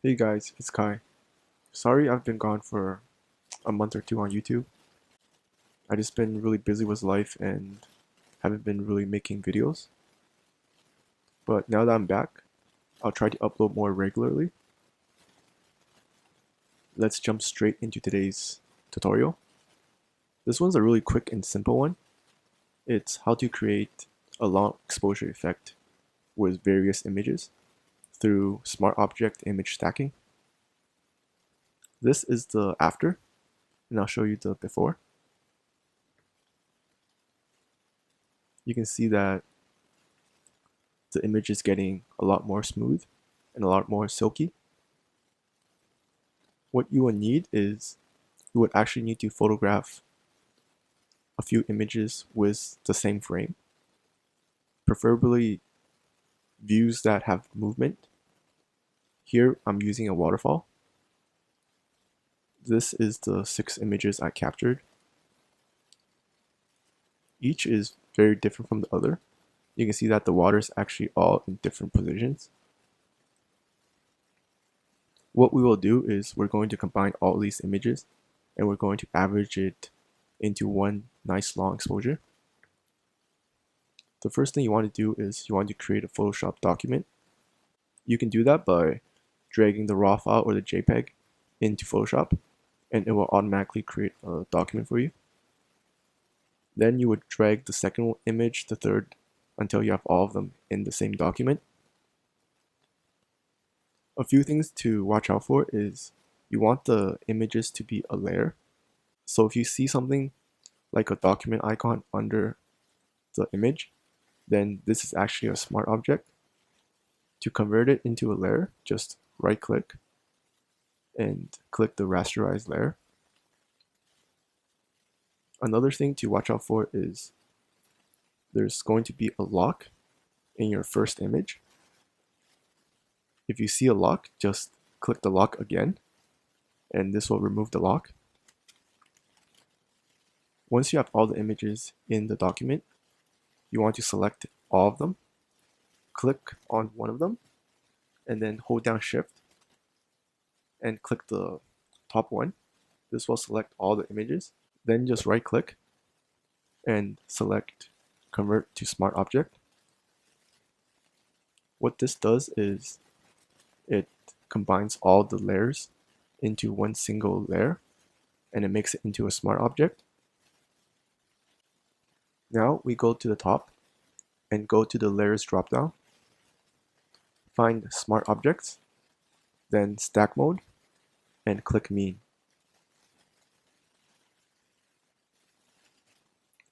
Hey guys, it's Kai. Sorry I've been gone for a month or two on YouTube. I just been really busy with life and haven't been really making videos. But now that I'm back, I'll try to upload more regularly. Let's jump straight into today's tutorial. This one's a really quick and simple one. It's how to create a long exposure effect with various images through Smart Object Image Stacking. This is the after, and I'll show you the before. You can see that the image is getting a lot more smooth and a lot more silky. What you would need is you would actually need to photograph a few images with the same frame, preferably views that have movement. Here I'm using a waterfall. This is the 6 images I captured. Each is very different from the other. You can see that the water is actually all in different positions. What we will do is we're going to combine all these images and we're going to average it into one nice long exposure. The first thing you want to do is you want to create a Photoshop document. You can do that by dragging the raw file or the JPEG into Photoshop and it will automatically create a document for you. Then you would drag the second image, the third, until you have all of them in the same document. A few things to watch out for is you want the images to be a layer. So if you see something like a document icon under the image, then this is actually a smart object. To convert it into a layer, just right click and click the rasterize layer. Another thing to watch out for is there's going to be a lock in your first image. If you see a lock, just click the lock again and this will remove the lock. Once you have all the images in the document, you want to select all of them, click on one of them, and then hold down Shift and click the top one. This will select all the images. Then just right click and select Convert to Smart Object. What this does is it combines all the layers into one single layer and it makes it into a smart object. Now we go to the top and go to the layers dropdown, find smart objects, then stack mode, and click mean.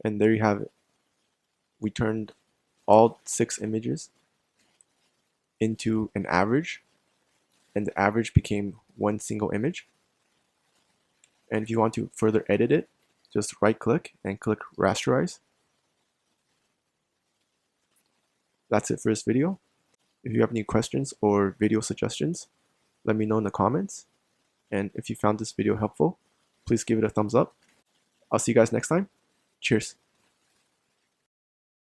And there you have it. We turned all 6 images into an average, and the average became one single image. And if you want to further edit it, just right click and click rasterize. That's it for this video. If you have any questions or video suggestions, let me know in the comments. And if you found this video helpful, please give it a thumbs up. I'll see you guys next time. Cheers.